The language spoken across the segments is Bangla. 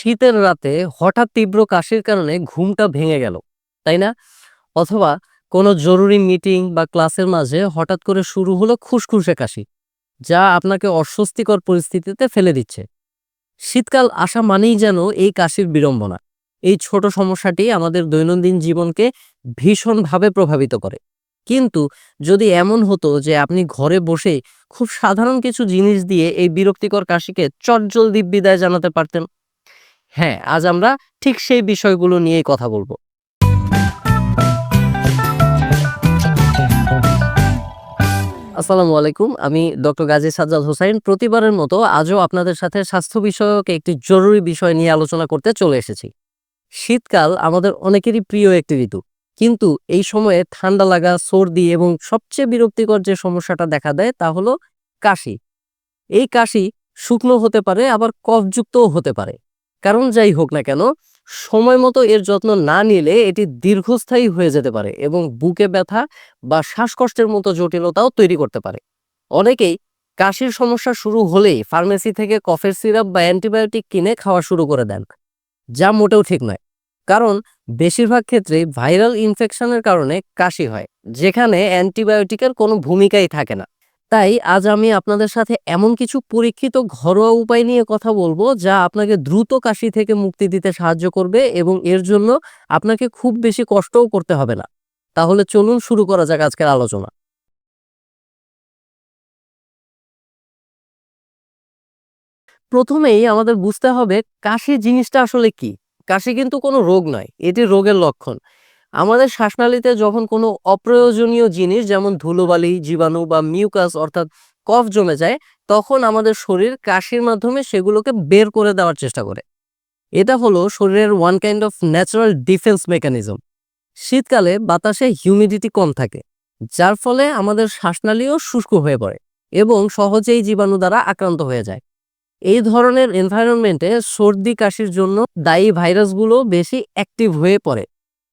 শীতের রাতে হঠাৎ তীব্র কাশির কারণে ঘুমটা ভেঙে গেল, তাই না? অথবা কোনো জরুরি মিটিং বা ক্লাসের মাঝে হঠাৎ করে শুরু হলো খুসখুসে কাশি, যা আপনাকে অস্বস্তিকর পরিস্থিতিতে ফেলে দিচ্ছে। শীতকাল আসা মানেই যেন এই কাশির বিড়ম্বনা। এই ছোট সমস্যাটি আমাদের দৈনন্দিন জীবনকে ভীষণভাবে প্রভাবিত করে। কিন্তু যদি এমন হতো যে আপনি ঘরে বসেই খুব সাধারণ কিছু জিনিস দিয়ে এই বিরক্তিকর কাশিকে চটজলদি বিদায় জানাতে পারতেন। হ্যাঁ, আজ আমরা ঠিক সেই বিষয়গুলো নিয়েই কথা বলবো। আসসালামু আলাইকুম। আমি ডক্টর গাজী সাজ্জাদ হোসাইন। প্রতিবারের মতো আজও আপনাদের সাথে স্বাস্থ্য বিষয়ক একটি জরুরি বিষয় নিয়ে আলোচনা করতে চলে এসেছি। শীতকাল আমাদের অনেকেরই প্রিয় একটি ঋতু। কিন্তু এই সময়ে ঠান্ডা লাগা, সর্দি এবং সবচেয়ে বিরক্তিকর যে সমস্যাটা দেখা দেয় তা হলো কাশি। এই কাশি শুকনো হতে পারে, আবার কফযুক্তও হতে পারে। কারণ যাই হোক না কেন, সময় মতো এর যত্ন না নিলে এটি দীর্ঘস্থায়ী হয়ে যেতে পারে এবং বুকে ব্যথা বা শ্বাসকষ্টের মতো জটিলতাও তৈরি করতে পারে। অনেকেই কাশির সমস্যা শুরু হলেই ফার্মেসি থেকে কফের সিরাপ বা অ্যান্টিবায়োটিক কিনে খাওয়া শুরু করে দেন, যা মোটেও ঠিক নয়। কারণ বেশিরভাগ ক্ষেত্রেই ভাইরাল ইনফেকশনের কারণে কাশি হয়, যেখানে অ্যান্টিবায়োটিকের কোনো ভূমিকাই থাকে না। তাই আজ আমি আপনাদের সাথে এমন কিছু পরীক্ষিত ঘরোয়া উপায় নিয়ে কথা বলবো, যা আপনাকে দ্রুত কাশি থেকে মুক্তি দিতে সাহায্য করবে এবং এর জন্য আপনাকে খুব বেশি কষ্টও করতে হবে না। তাহলে চলুন শুরু করা যাক আজকের আলোচনা। প্রথমেই আমাদের বুঝতে হবে কাশি জিনিসটা আসলে কি। কাশি কিন্তু কোনো রোগ নয়, এটি রোগের লক্ষণ। আমাদের শ্বাসনালীতে যখন কোনো অপ্রয়োজনীয় জিনিস যেমন ধুলোবালি, জীবাণু বা মিউকাস অর্থাৎ কফ জমে যায়, তখন আমাদের শরীর কাশির মাধ্যমে সেগুলোকে বের করে দেওয়ার চেষ্টা করে। এটা হলো শরীরের one kind of natural defence mechanism. শীতকালে বাতাসে হিউমিডিটি কম থাকে, যার ফলে আমাদের শ্বাসনালীও শুষ্ক হয়ে পড়ে এবং সহজেই জীবাণু দ্বারা আক্রান্ত হয়ে যায়। এই ধরনের এনভায়রনমেন্টে সর্দি কাশির জন্য দায়ী ভাইরাসগুলো বেশি অ্যাক্টিভ হয়ে পড়ে।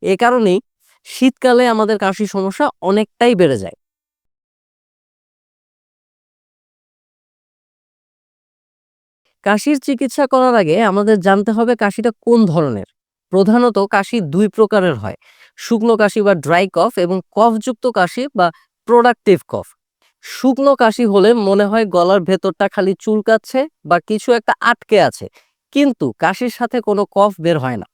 এ কারণেই শীতকালে আমাদের কাশি সমস্যা অনেকটাই বেড়ে যায়। কাশির চিকিৎসা করার আগে আমাদের জানতে হবে কাশিটা কোন ধরনের। প্রধানত কাশি দুই প্রকারের হয়: শুকনো কাশি বা ড্রাই কফ এবং কফযুক্ত কাশি বা প্রোডাক্টিভ কফ। শুকনো কাশি হলে মনে হয় গলার ভেতরটা খালি চুলকাচ্ছে বা কিছু একটা আটকে আছে, কিন্তু কাশির সাথে কোনো কফ বের হয় না।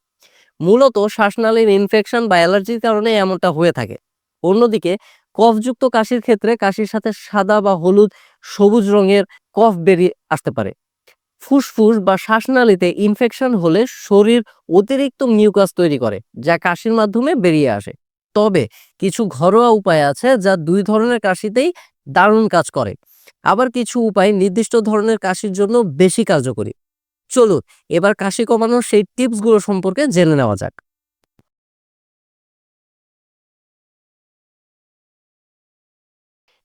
মূলত শ্বাসনালীর ইনফেকশন বা অ্যালার্জির কারণে এমনটা হয়ে থাকে। অন্যদিকে কফযুক্ত কাশির ক্ষেত্রে কাশির সাথে সাদা বা হলুদ, সবুজ রঙের কফ বেরিয়ে আসতে পারে। ফুসফুস বা শ্বাসনালীতে ইনফেকশন হলে শরীর অতিরিক্ত মিউকাস তৈরি করে, যা কাশির মাধ্যমে বেরিয়ে আসে। তবে কিছু ঘরোয়া উপায় আছে যা দুই ধরনের কাশিতেই দারুণ কাজ করে। আবার কিছু উপায় নির্দিষ্ট ধরনের কাশির জন্য বেশি কার্যকরী। চলুন এবার কাশি কমানোর সেই টিপসগুলো সম্পর্কে জেনে নেওয়া যাক।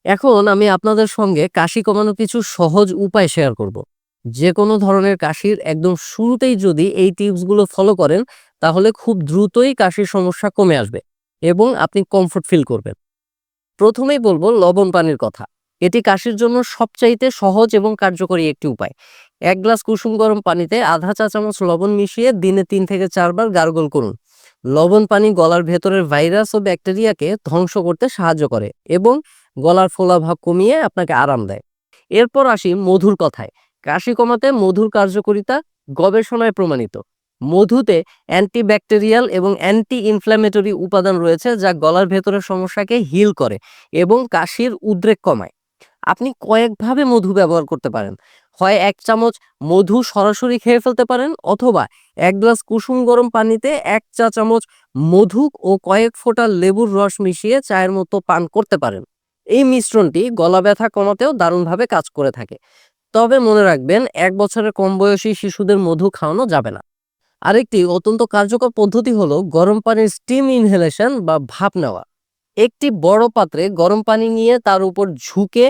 এখন আমি আপনাদের সঙ্গে কাশি কমানোর কিছু সহজ উপায় শেয়ার করব। যে কোনো ধরনের কাশির একদম শুরুতেই যদি এই টিপসগুলো ফলো করেন, তাহলে খুব দ্রুতই কাশির সমস্যা কমে আসবে এবং আপনি কমফোর্ট ফিল করবেন। প্রথমেই বলবো লবণ পানির কথা। এটি কাশির জন্য সবচাইতে সহজ এবং কার্যকরী একটি উপায়। ১ গ্লাস কুসুম গরম পানিতে আধা চা চামচ লবণ মিশিয়ে দিনে ৩ থেকে ৪ বার গার্গল করুন। লবণ পানি গলার ভেতরের ভাইরাস ও ব্যাকটেরিয়াকে ধ্বংস করতে সাহায্য করে এবং গলার ফোলাভাব কমিয়ে আপনাকে আরাম দেয়। এরপর আসি মধুর কথায়। কাশি কমাতে মধুর কার্যকারিতা গবেষণায় প্রমাণিত। মধুতে অ্যান্টিব্যাকটেরিয়াল এবং অ্যান্টি ইনফ্ল্যামেটরি উপাদান রয়েছে, যা গলার ভেতরের সমস্যাকে হিল করে এবং কাশির উদ্রেক কমায়। আপনি কয়েকভাবে মধু ব্যবহার করতে পারেন। হয় ১ চামচ মধু সরাসরি খেয়ে ফেলতে পারেন, অথবা ১ গ্লাস কুসুম গরম পানিতে ১ চা চামচ মধু ও কয়েক ফোঁটা লেবুর রস মিশিয়ে চায়ের মতো পান করতে পারেন। এই মিশ্রণটি গলা ব্যথা কমাতেও দারুণভাবে কাজ করে থাকে। তবে মনে রাখবেন, ১ বছরের কম বয়সী শিশুদের মধু খাওয়ানো যাবে না। আরেকটি অত্যন্ত কার্যকর পদ্ধতি হলো গরম পানির স্টিম ইনহেলেশন বা ভাপ নেওয়া। একটি বড় পাত্রে গরম পানি নিয়ে তার উপর ঝুঁকে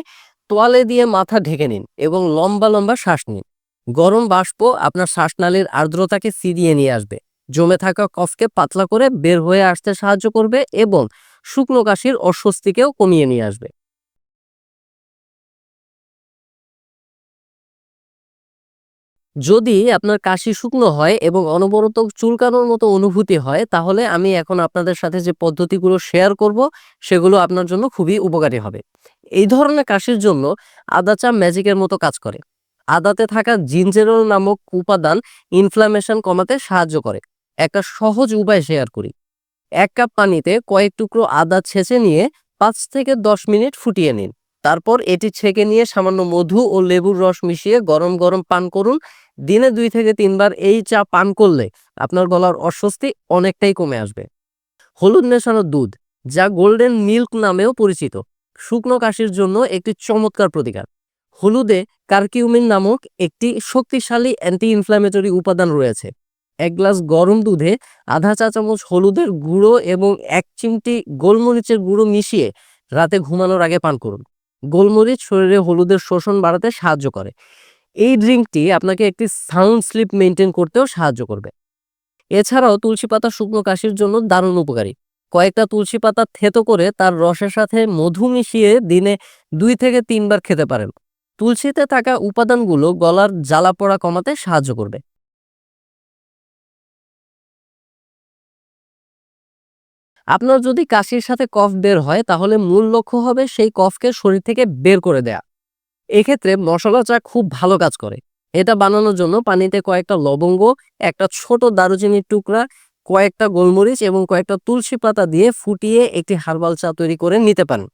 তোয়ালে দিয়ে মাথা ঢেকে নিন এবং লম্বা লম্বা শ্বাস নিন। গরম বাষ্প আপনার শ্বাসনালীর আর্দ্রতাকে ফিরিয়ে নিয়ে আসবে, জমে থাকা কফকে পাতলা করে বের হয়ে আসতে সাহায্য করবে এবং শুকনো কাশির অস্বস্তিকেও কমিয়ে নিয়ে আসবে। যদি আপনার কাশি শুকনো হয় এবং অনবরত চুলকানোর মতো অনুভূতি হয়, তাহলে আমি এখন আপনাদের সাথে যে পদ্ধতিগুলো শেয়ার করব, সেগুলো আপনার জন্য খুবই উপকারী হবে। এই ধরনের কাশির জন্য আদা চা ম্যাজিকের মতো কাজ করে। আদাতে থাকা জিঞ্জেরল নামক উপাদান ইনফ্লামেশন কমাতে সাহায্য করে। একটা সহজ উপায় শেয়ার করি। ১ কাপ পানিতে কয়েক টুকরো আদা ছেঁচে নিয়ে ৫ থেকে ১০ মিনিট ফুটিয়ে নিন। তারপর এটি ছেঁকে নিয়ে সামান্য মধু ও লেবুর রস মিশিয়ে গরম গরম পান করুন। দিনে ২ থেকে ৩ বার এই চা পান করলে আপনার গলার অস্বস্তি অনেকটাই কমে আসবে। হলুদ মেশানো দুধ, যা গোল্ডেন মিল্ক নামেও পরিচিত, শুকনো কাশির জন্য একটি চমৎকার প্রতিকার। হলুদে কারকিউমিন নামক একটি শক্তিশালী অ্যান্টি ইনফ্ল্যামেটরি উপাদান রয়েছে। ১ গ্লাস গরম দুধে আধা চা চামচ হলুদের গুঁড়ো এবং ১ চিমটি গোলমরিচের গুঁড়ো মিশিয়ে রাতে ঘুমানোর আগে পান করুন। গোলমরিচ শরীরে হলুদের শোষণ বাড়াতে সাহায্য করে। এই ড্রিঙ্কটি আপনাকে একটি সাউন্ড স্লিপ মেইনটেইন করতেও সাহায্য করবে। এছাড়াও তুলসী পাতা শুকনো কাশির জন্য দারুণ উপকারী। কয়েকটা তুলসী পাতা থেতো করে তার রসের সাথে মধু মিশিয়ে দিনে ২ থেকে ৩ বার খেতে পারেন। তুলসীতে থাকা উপাদানগুলো গলার জ্বালা পোড়া কমাতে সাহায্য করবে। আপনার যদি কাশির সাথে কফ বের হয়, তাহলে মূল লক্ষ্য হবে সেই কফকে শরীর থেকে বের করে দেয়া। এক্ষেত্রে মশলা চা খুব ভালো কাজ করে। এটা বানানোর জন্য পানিতে কয়েকটা লবঙ্গ, একটা ছোট দারুচিনির টুকরা, কয়েকটা গোলমরিচ এবং কয়েকটা তুলসী পাতা দিয়ে ফুটিয়ে একটি হার্বাল চা তৈরি করে নিতে পারেন।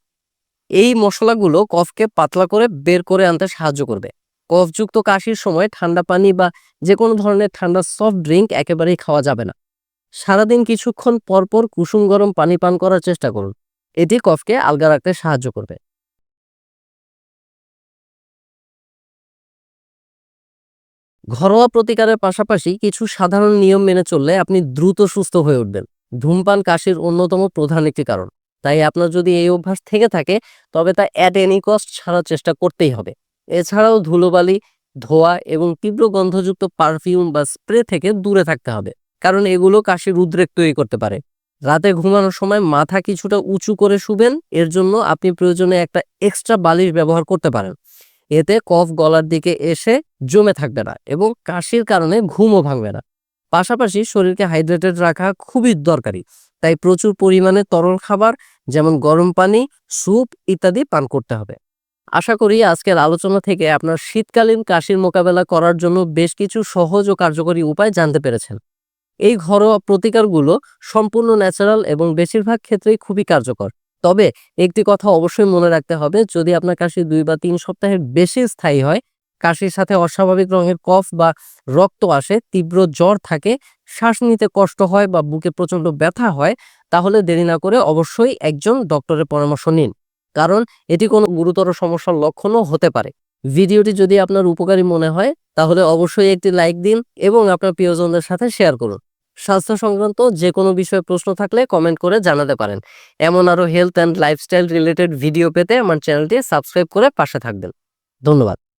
এই মশলাগুলো কফকে পাতলা করে বের করে আনতে সাহায্য করবে। কফযুক্ত কাশির সময় ঠান্ডা পানি বা যে কোনো ধরনের ঠান্ডা সফট ড্রিঙ্ক একেবারেই খাওয়া যাবে না। সারাদিন কিছুক্ষণ পর পর কুসুম গরম পানি পান করার চেষ্টা করুন। এটি কফকে আলগা রাখতে সাহায্য করবে। ঘরোয়া প্রতিকারের পাশাপাশি কিছু সাধারণ নিয়ম মেনে চললে আপনি দ্রুত সুস্থ হয়ে উঠবেন। ধূমপান কাশির অন্যতম প্রধান একটি কারণ। তাই আপনার যদি এই অভ্যাস থেকে থাকে, তবে তা অ্যাট এনি কস্ট ছাড়ার চেষ্টা করতেই হবে। এছাড়াও ধুলোবালি, ধোঁয়া এবং তীব্র গন্ধযুক্ত পারফিউম বা স্প্রে থেকে দূরে থাকতে হবে, কারণ এগুলো কাশির উদ্রেক তৈরি করতে পারে। রাতে ঘুমানোর সময় মাথা কিছুটা উঁচু করে শুবেন। এর জন্য আপনি প্রয়োজনে একটা এক্সট্রা বালিশ ব্যবহার করতে পারেন। এতে কফ গলার দিকে এসে জমে থাকবে না এবং কাশির কারণে ঘুমও ভাঙবে না। পাশাপাশি শরীরকে হাইড্রেটেড রাখা খুবই দরকারি। তাই প্রচুর পরিমাণে তরল খাবার, যেমন গরম পানি, স্যুপ ইত্যাদি পান করতে হবে। আশা করি আজকের আলোচনা থেকে আপনার শীতকালীন কাশির মোকাবেলা করার জন্য বেশ কিছু সহজ ও কার্যকরী উপায় জানতে পেরেছেন। এই ঘরোয়া প্রতিকারগুলো সম্পূর্ণ ন্যাচারাল এবং বেশিরভাগ ক্ষেত্রেই খুবই কার্যকর। তবে একটি কথা অবশ্যই মনে রাখতে হবে, যদি আপনার কাশি ২ বা ৩ সপ্তাহের বেশি স্থায়ী হয়, কাশির সাথে অস্বাভাবিক রঙের কফ বা রক্ত আসে, তীব্র জ্বর থাকে, শ্বাস নিতে কষ্ট হয় বা বুকে প্রচণ্ড ব্যথা হয়, তাহলে দেরি না করে অবশ্যই একজন ডক্টরের পরামর্শ নিন। কারণ এটি কোনো গুরুতর সমস্যার লক্ষণও হতে পারে। ভিডিওটি যদি আপনার উপকারী মনে হয়, তাহলে অবশ্যই একটি লাইক দিন এবং আপনার প্রিয়জনদের সাথে শেয়ার করুন। স্বাস্থ্য সংক্রান্ত যে কোনো বিষয়ে প্রশ্ন থাকলে কমেন্ট করে জানাতে পারেন। এমন আরো health and lifestyle related video পেতে আমার চ্যানেলটি সাবস্ক্রাইব করে পাশে থাকবেন। ধন্যবাদ।